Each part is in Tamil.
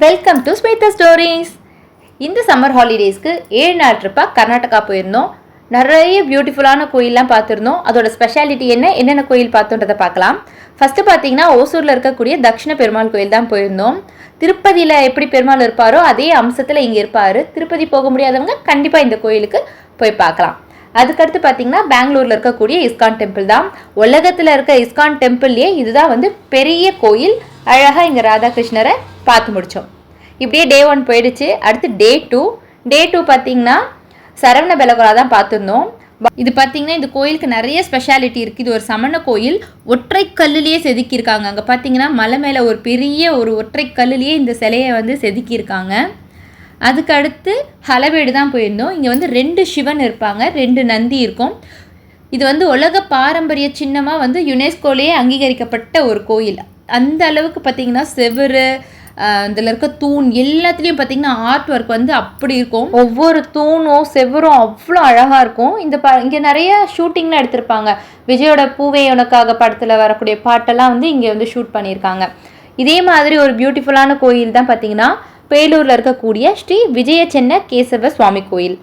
Welcome to Shweta stories. இந்த சம்மர் ஹாலிடேஸ்க்கு 7 நாள் ட்ரிப்பாக கர்நாடகா போயிருந்தோம். நிறைய பியூட்டிஃபுல்லான கோயிலெலாம் பார்த்துருந்தோம். அதோட ஸ்பெஷாலிட்டி என்னென்ன கோயில் பார்த்தோன்றதை பார்க்கலாம். ஃபஸ்ட்டு பார்த்தீங்கன்னா ஓசூரில் இருக்கக்கூடிய தக்ஷண பெருமாள் கோயில் தான் போயிருந்தோம். திருப்பதியில் எப்படி பெருமாள் இருப்பாரோ அதே அம்சத்தில் இங்கே இருப்பார். திருப்பதி போக முடியாதவங்க கண்டிப்பாக இந்த கோயிலுக்கு போய் பார்க்கலாம். அதுக்கடுத்து பார்த்தீங்கன்னா பெங்களூரில் இருக்கக்கூடிய இஸ்கான் டெம்பிள் தான். உலகத்தில் இருக்க இஸ்கான் டெம்பிள்லேயே இதுதான் பெரிய கோயில். அழகாக இங்கே ராதாகிருஷ்ணரை பார்த்து முடித்தோம். இப்படியே டே 1 போயிடுச்சு. அடுத்து டே 2 பார்த்தீங்கன்னா சரவண பெலகுரா தான் பார்த்துருந்தோம். இது பார்த்தீங்கன்னா இந்த கோயிலுக்கு நிறைய ஸ்பெஷாலிட்டி இருக்குது. இது ஒரு சமண கோயில். ஒற்றை கல்லுலேயே செதுக்கியிருக்காங்க. அங்கே பார்த்தீங்கன்னா மலை மேலே ஒரு பெரிய ஒற்றை கல்லுலேயே இந்த சிலையை செதுக்கியிருக்காங்க. அதுக்கு அடுத்து ஹலவேடு தான் போயிருந்தோம். இங்கே 2 சிவன் இருப்பாங்க, 2 நந்தி இருக்கும். இது உலக பாரம்பரிய சின்னமாக யுனெஸ்கோலேயே அங்கீகரிக்கப்பட்ட ஒரு கோயில். அந்த அளவுக்கு பார்த்திங்கன்னா செவுரு, இதில் இருக்க தூண் எல்லாத்துலேயும் பார்த்திங்கன்னா ஆர்ட் ஒர்க் அப்படி இருக்கும். ஒவ்வொரு தூணும் செவரும் அவ்வளோ அழகாக இருக்கும். இங்கே நிறைய ஷூட்டிங்லாம் எடுத்திருப்பாங்க. விஜயோட பூவே உனக்காக படத்தில் வரக்கூடிய பாட்டெல்லாம் இங்கே ஷூட் பண்ணியிருக்காங்க. இதே மாதிரி ஒரு பியூட்டிஃபுல்லான கோயில் தான் பார்த்திங்கன்னா பேலூரில் இருக்கக்கூடிய ஸ்ரீ விஜய சென்ன கேசவ சுவாமி கோயில்.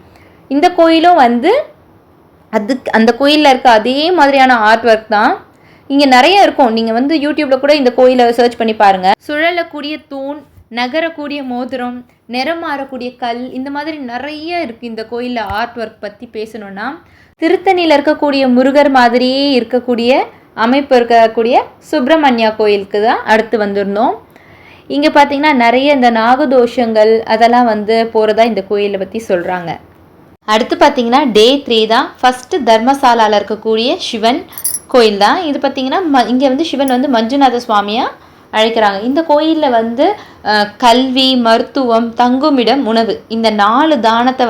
இந்த கோயிலும் அந்த கோயிலில் இருக்க அதே மாதிரியான ஆர்ட் ஒர்க் தான். இங்கே நிறைய இருக்கும். நீங்கள் யூடியூப்பில் கூட இந்த கோயிலை சர்ச் பண்ணி பாருங்கள். சுழலக்கூடிய தூண், நகரக்கூடிய மோதிரம், நிறம் மாறக்கூடிய கல், இந்த மாதிரி நிறைய இருக்குது இந்த கோயிலில் ஆர்ட் ஒர்க் பற்றி பேசணுன்னா. திருத்தணியில் இருக்கக்கூடிய முருகர் மாதிரியே இருக்கக்கூடிய அமைப்பு இருக்கக்கூடிய சுப்பிரமணியா கோயிலுக்கு தான் அடுத்து வந்திருந்தோம். இங்கே பார்த்தீங்கன்னா நிறைய இந்த நாகதோஷங்கள் அதெல்லாம் போகிறதா இந்த கோயிலை பற்றி சொல்கிறாங்க. அடுத்து பார்த்தீங்கன்னா டே 3 தான். ஃபஸ்ட்டு தர்மசாலாவில் இருக்கக்கூடிய சிவன் கோயில் தான். இது பார்த்திங்கன்னா இங்கே சிவன் மஞ்சுநாத சுவாமியாக அழைக்கிறாங்க. இந்த கோயிலில் கல்வி, மருத்துவம், தங்குமிடம், உணவு இந்த 4 தானத்தை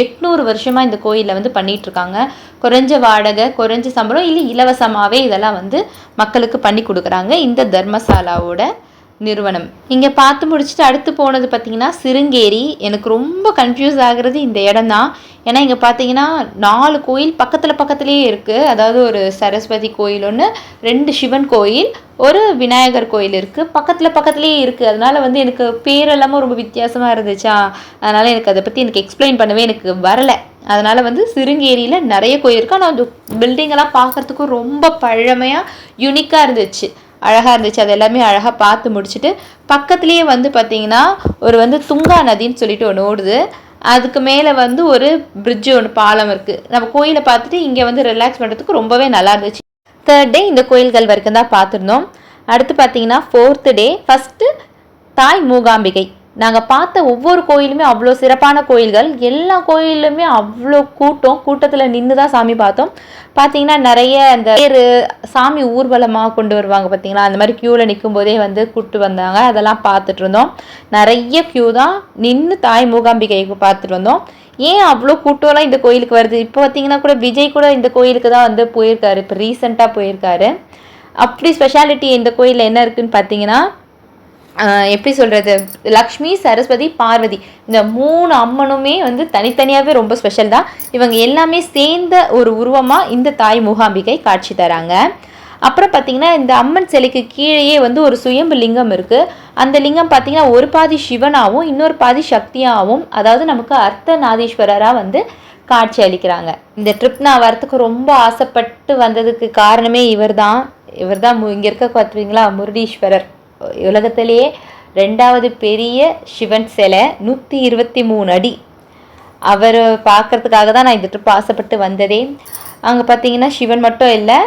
800 வருஷமாக இந்த கோயிலில் பண்ணிகிட்ருக்காங்க. குறைஞ்ச வாடகை, குறைஞ்ச சம்பளம், இல்லை இலவசமாகவே இதெல்லாம் மக்களுக்கு பண்ணி கொடுக்குறாங்க இந்த தர்மசாலாவோட நிறுவனம். இங்கே பார்த்து முடிச்சுட்டு அடுத்து போனது பார்த்திங்கன்னா சிருங்கேரி. எனக்கு ரொம்ப கன்ஃபியூஸ் ஆகிறது இந்த இடம் தான். ஏன்னா இங்கே பார்த்தீங்கன்னா 4 கோயில் பக்கத்துலேயே இருக்குது. அதாவது ஒரு சரஸ்வதி கோயில் ஒன்று, 2 சிவன் கோயில், ஒரு விநாயகர் கோயில் இருக்குது. பக்கத்துலேயே இருக்குது. அதனால் எனக்கு பேரெல்லாமும் ரொம்ப வித்தியாசமாக இருந்துச்சா, அதனால் எனக்கு அதை பற்றி எக்ஸ்பிளைன் பண்ணவே எனக்கு வரலை. அதனால் சிருங்கேரியில் நிறைய கோயில் இருக்குது. ஆனால் அந்த பில்டிங்கெல்லாம் பார்க்குறதுக்கும் ரொம்ப பழமையாக யூனிக்காக இருந்துச்சு, அழகாக இருந்துச்சு. அது எல்லாமே அழகாக பார்த்து முடிச்சுட்டு பக்கத்துலேயே பார்த்திங்கன்னா ஒரு துங்கா நதின்னு சொல்லிட்டு ஒன்று ஓடுது. அதுக்கு மேலே ஒரு பிரிட்ஜு ஒன்று, பாலம் இருக்குது. நம்ம கோயிலை பார்த்துட்டு இங்கே ரிலாக்ஸ் பண்ணுறதுக்கு ரொம்பவே நல்லா இருந்துச்சு. 3rd டே இந்த கோயில்கள் வரைக்கும் தான் பார்த்துருந்தோம். அடுத்து பார்த்திங்கன்னா 4th டே ஃபஸ்ட்டு தாய் மூகாம்பிகை. நாங்கள் பார்த்த ஒவ்வொரு கோயிலுமே அவ்வளோ சிறப்பான கோயில்கள். எல்லா கோயிலுமே அவ்வளோ கூட்டத்தில் நின்று தான் சாமி பார்த்தோம். பார்த்திங்கன்னா நிறைய அந்த சாமி ஊர்வலமாக கொண்டு வருவாங்க பார்த்திங்களா, அந்த மாதிரி க்யூவில் நிற்கும் போதே கூப்பிட்டு வந்தாங்க. அதெல்லாம் பார்த்துட்டு இருந்தோம். நிறைய க்யூ தான் நின்று தாய் மூகாம்பிகைக்கு பார்த்துட்டு வந்தோம். ஏன் அவ்வளோ கூட்டம்லாம் இந்த கோயிலுக்கு வருது? இப்போ பார்த்திங்கன்னா கூட விஜய் கூட இந்த கோயிலுக்கு தான் போயிருக்காரு. இப்போ ரீசெண்டாக போயிருக்காரு. அப்படி ஸ்பெஷாலிட்டி இந்த கோயிலில் என்ன இருக்குதுன்னு பார்த்தீங்கன்னா, எப்படி சொல்கிறது, லக்ஷ்மி, சரஸ்வதி, பார்வதி இந்த 3 அம்மனுமே தனித்தனியாகவே ரொம்ப ஸ்பெஷல் தான். இவங்க எல்லாமே சேர்ந்த ஒரு உருவமாக இந்த தாய் மூகாம்பிகை காட்சி தராங்க. அப்புறம் பார்த்திங்கன்னா இந்த அம்மன் சிலைக்கு கீழேயே ஒரு சுயம்பு லிங்கம் இருக்குது. அந்த லிங்கம் பார்த்திங்கன்னா ஒரு பாதி சிவனாகவும் இன்னொரு பாதி சக்தியாகவும், அதாவது நமக்கு அர்த்தநாதீஸ்வரராக காட்சி அளிக்கிறாங்க. இந்த ட்ரிப் நான் வரத்துக்கு ரொம்ப ஆசைப்பட்டு வந்ததுக்கு காரணமே இவர் தான். இங்கே இருக்க பார்த்தீங்களா முருடீஸ்வரர், உலகத்திலேயே 2வது பெரிய சிவன் சிலை, 123 அடி. அவர் பார்க்குறதுக்காக தான் நான் இந்த ட்ரிப் ஆசைப்பட்டு வந்ததே. அங்கே பார்த்தீங்கன்னா சிவன் மட்டும் இல்லை,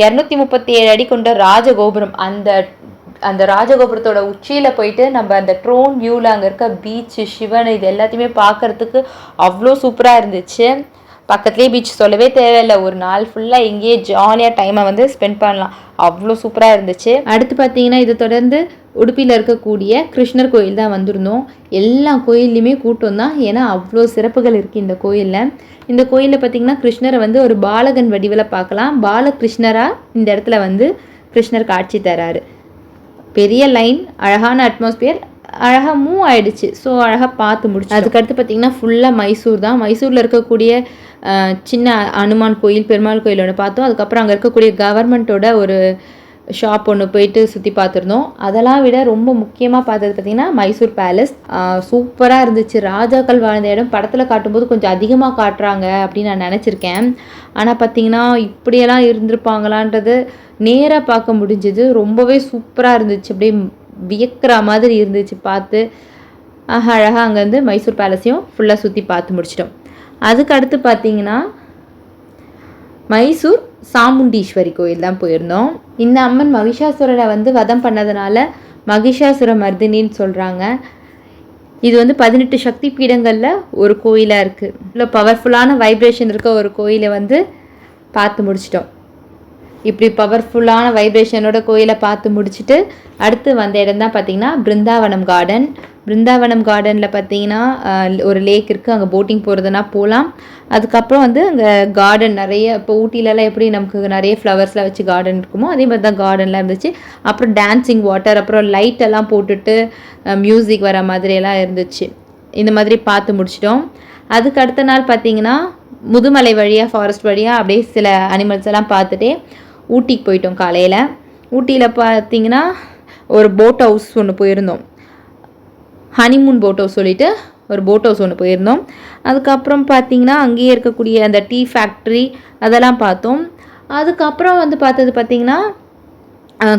237 அடி கொண்ட ராஜகோபுரம். அந்த ராஜகோபுரத்தோட உச்சியில் போயிட்டு நம்ம அந்த ட்ரோன் வியூவில் அங்கே இருக்க பீச்சு, சிவன், இது எல்லாத்தையுமே பார்க்குறதுக்கு அவ்வளோ சூப்பராக இருந்துச்சு. பக்கத்துலேயே பீச் சொல்லவே தேவையில்லை. ஒரு நாள் ஃபுல்லாக இங்கேயே ஜாலியாக டைமை ஸ்பெண்ட் பண்ணலாம். அவ்வளோ சூப்பராக இருந்துச்சு. அடுத்து பார்த்தீங்கன்னா இது தொடர்ந்து உடுப்பியில் இருக்கக்கூடிய கிருஷ்ணர் கோயில் தான் வந்திருந்தோம். எல்லா கோயில்லையுமே கூட்டம் தான். ஏன்னா அவ்வளோ சிறப்புகள் இருக்குது இந்த கோயிலில். இந்த கோயிலில் பார்த்திங்கன்னா கிருஷ்ணரை ஒரு பாலகன் வடிவில் பார்க்கலாம். பாலகிருஷ்ணராக இந்த இடத்துல கிருஷ்ணர் காட்சி தராரு. பெரிய லைன், அழகான அட்மாஸ்பியர், அழகாக மூவ் ஆகிடுச்சு. ஸோ அழகாக பார்த்து முடிச்சு. அதுக்கடுத்து பார்த்திங்கன்னா ஃபுல்லாக மைசூர் தான். மைசூரில் இருக்கக்கூடிய சின்ன அனுமான் கோயில், பெருமாள் கோயில் ஒன்று பார்த்தோம். அதுக்கப்புறம் அங்கே இருக்கக்கூடிய கவர்மெண்ட்டோட ஒரு ஷாப் ஒன்று போயிட்டு சுற்றி பார்த்துருந்தோம். அதெல்லாம் விட ரொம்ப முக்கியமாக பார்த்தது பார்த்திங்கன்னா மைசூர் பேலஸ். சூப்பராக இருந்துச்சு. ராஜாக்கள் வாழ்ந்த இடம் படத்தில் காட்டும்போது கொஞ்சம் அதிகமாக காட்டுறாங்க அப்படின்னு நான் நினச்சிருக்கேன். ஆனால் பார்த்திங்கன்னா இப்படியெல்லாம் இருந்திருப்பாங்களான்றது நேராக பார்க்க முடிஞ்சுது. ரொம்பவே சூப்பராக இருந்துச்சு. அப்படியே வியக்கிற மாதிரி இருந்துச்சு பார்த்து. அழகாக அங்கேருந்து மைசூர் பேலஸையும் ஃபுல்லாக சுற்றி பார்த்து முடிச்சிட்டோம். அதுக்கு அடுத்து பார்த்திங்கன்னா மைசூர் சாமுண்டீஸ்வரி கோயில் தான் போயிருந்தோம். இந்த அம்மன் மகிஷாசுரனை வதம் பண்ணதுனால மகிஷாசுர மர்தினின்னு சொல்கிறாங்க. இது 18 சக்தி பீடங்களில் ஒரு கோயிலாக இருக்குது. இவ்வளோ பவர்ஃபுல்லான வைப்ரேஷன் இருக்க ஒரு கோயிலை பார்த்து முடிச்சிட்டோம். இப்படி பவர்ஃபுல்லான வைப்ரேஷனோட கோயிலை பார்த்து முடிச்சுட்டு அடுத்து வந்த இடம் தான் பார்த்திங்கன்னா பிருந்தாவனம் கார்டன். பிருந்தாவனம் கார்டனில் பார்த்திங்கன்னா ஒரு லேக் இருக்குது. அங்கே போட்டிங் போகிறதுனா போகலாம். அதுக்கப்புறம் அங்கே கார்டன் நிறைய, இப்போ ஊட்டிலலாம் எப்படி நமக்கு நிறைய ஃப்ளவர்ஸ்லாம் வச்சு கார்டன் இருக்குமோ அதே மாதிரி தான் கார்டன்லாம் இருந்துச்சு. அப்புறம் டான்ஸிங் வாட்டர், அப்புறம் லைட்டெல்லாம் போட்டுட்டு மியூசிக் வர மாதிரியெல்லாம் இருந்துச்சு. இந்த மாதிரி பார்த்து முடிச்சிட்டோம். அதுக்கு அடுத்த நாள் பார்த்திங்கன்னா முதுமலை வழியாக, ஃபாரஸ்ட் வழியாக அப்படியே சில அனிமல்ஸ் எல்லாம் பார்த்துட்டே ஊட்டிக்கு போயிட்டோம். காலையில் ஊட்டியில் பார்த்திங்கன்னா ஒரு போட் ஹவுஸ் ஒன்று போயிருந்தோம். ஹனிமூன் போட் ஹவுஸ் சொல்லிவிட்டு ஒரு போட் ஹவுஸ் ஒன்று போயிருந்தோம். அதுக்கப்புறம் பார்த்திங்கன்னா அங்கேயே இருக்கக்கூடிய அந்த டீ ஃபேக்ட்ரி அதெல்லாம் பார்த்தோம். அதுக்கப்புறம் பார்த்தது பார்த்திங்கன்னா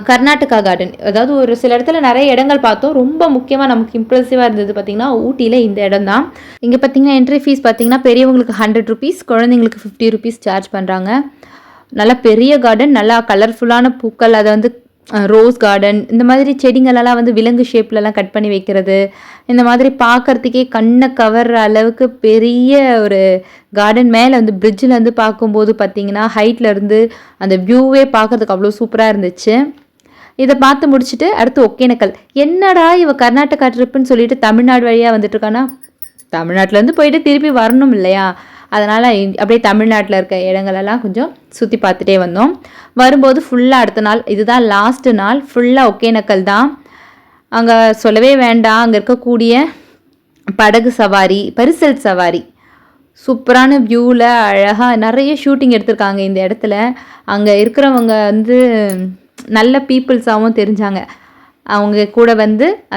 கர்நாடகா கார்டன். அதாவது ஒரு சில இடத்துல நிறைய இடங்கள் பார்த்தோம். ரொம்ப முக்கியமாக நமக்கு இம்ப்ரெசிவாக இருந்தது பார்த்திங்கன்னா ஊட்டியில் இந்த இடம் தான். இங்கே பார்த்திங்கன்னா என்ட்ரி ஃபீஸ் பார்த்திங்கன்னா பெரியவங்களுக்கு 100 rupees, குழந்தைங்களுக்கு 50 rupees சார்ஜ் பண்ணுறாங்க. நல்லா பெரிய கார்டன், நல்லா கலர்ஃபுல்லான பூக்கள், அதை ரோஸ் கார்டன், இந்த மாதிரி செடிங்களெல்லாம் விலங்கு ஷேப்லலாம் கட் பண்ணி வைக்கிறது, இந்த மாதிரி பார்க்குறதுக்கே கண்ணை கவர்ற அளவுக்கு பெரிய ஒரு கார்டன். மேலே பிரிட்ஜில் பார்க்கும்போது பார்த்திங்கன்னா ஹைட்லேருந்து அந்த வியூவே பார்க்குறதுக்கு அவ்வளோ சூப்பராக இருந்துச்சு. இதை பார்த்து முடிச்சுட்டு அடுத்து ஒகேனக்கல். என்னடா இவ கர்நாடகா ட்ரிப்புன்னு சொல்லிட்டு தமிழ்நாடு வழியாக வந்துட்டுருக்கானா, தமிழ்நாட்டிலேருந்து போயிட்டு திருப்பி வரணும் இல்லையா, அதனால் அப்படியே தமிழ்நாட்டில் இருக்க இடங்களெல்லாம் கொஞ்சம் சுற்றி பார்த்துட்டே வந்தோம். வரும்போது ஃபுல்லாக அடுத்த நாள், இதுதான் லாஸ்ட்டு நாள், ஃபுல்லாக ஒகேனக்கல் தான். அங்கே சொல்லவே வேண்டாம், அங்கே இருக்கக்கூடிய படகு சவாரி, பரிசல் சவாரி, சூப்பரான வியூவில் அழகாக நிறைய ஷூட்டிங் எடுத்திருக்காங்க இந்த இடத்துல. அங்கே இருக்கிறவங்க நல்ல பீப்புள்ஸாகவும் தெரிஞ்சாங்க. அவங்க கூட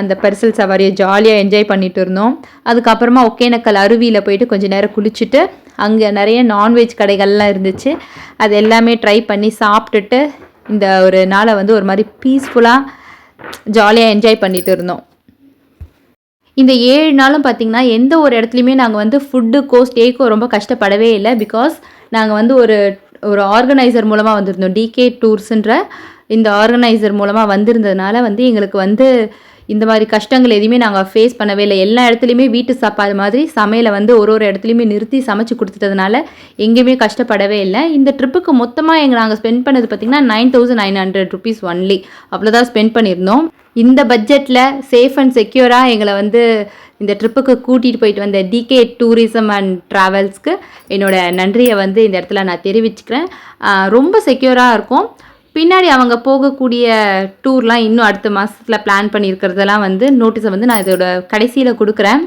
அந்த பரிசல் சவாரியை ஜாலியாக என்ஜாய் பண்ணிட்டு இருந்தோம். அதுக்கப்புறமா ஒகேனக்கல் அருவியில் போயிட்டு கொஞ்சம் நேரம் குளிச்சுட்டு அங்கே நிறைய நான்வெஜ் கடைகள்லாம் இருந்துச்சு. அது எல்லாமே ட்ரை பண்ணி சாப்பிட்டுட்டு இந்த ஒரு நாளை ஒரு மாதிரி பீஸ்ஃபுல்லாக ஜாலியாக என்ஜாய் பண்ணிட்டு இருந்தோம். இந்த 7 நாளும் பார்த்திங்கன்னா எந்த ஒரு இடத்துலையுமே நாங்கள் ஃபுட்டுக்கோ ஸ்டேக்கோ ரொம்ப கஷ்டப்படவே இல்லை. பிகாஸ் நாங்கள் ஒரு ஆர்கனைசர் மூலமாக வந்திருந்தோம். டிகே டூர்ஸுன்ற இந்த ஆர்கனைசர் மூலமாக வந்திருந்ததுனால எங்களுக்கு இந்த மாதிரி கஷ்டங்கள் எதுவுமே நாங்கள் ஃபேஸ் பண்ணவே இல்லை. எல்லா இடத்துலையுமே வீட்டு சாப்பாடு மாதிரி சமையலை ஒரு இடத்துலையுமே நிறுத்தி சமைச்சு கொடுத்துட்டதுனால எங்கேயுமே கஷ்டப்படவே இல்லை. இந்த ட்ரிப்புக்கு மொத்தமாக நாங்கள் ஸ்பெண்ட் பண்ணது பார்த்திங்கன்னா 9,900 rupees ஒன்லி, அவ்வளோதான் ஸ்பெண்ட் பண்ணியிருந்தோம். இந்த பட்ஜெட்டில் சேஃப் அண்ட் செக்யூராக எங்களை இந்த ட்ரிப்புக்கு கூட்டிகிட்டு போயிட்டு வந்த டிகே டூரிசம் அண்ட் ட்ராவல்ஸ்க்கு என்னோட நன்றியை இந்த இடத்துல நான் தெரிவிச்சுக்கிறேன். ரொம்ப செக்யூராக இருக்கும். பின்னாடி அவங்க போகக்கூடிய டூர்லாம் இன்னும் அடுத்த மாதத்தில் பிளான் பண்ணியிருக்கிறதெல்லாம் நோட்டீஸை நான் இதோட கடைசியில் கொடுக்குறேன்.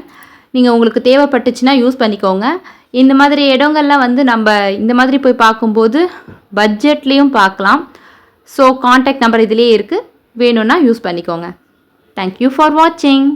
நீங்கள் உங்களுக்கு தேவைப்பட்டுச்சுன்னா யூஸ் பண்ணிக்கோங்க. இந்த மாதிரி இடங்கள்லாம் நம்ம இந்த மாதிரி போய் பார்க்கும்போது பட்ஜெட்லேயும் பார்க்கலாம். ஸோ காண்டாக்ட் நம்பர் இதிலே இருக்குது, வேணும்னா யூஸ் பண்ணிக்கோங்க. தேங்க்யூ ஃபார் வாட்சிங்.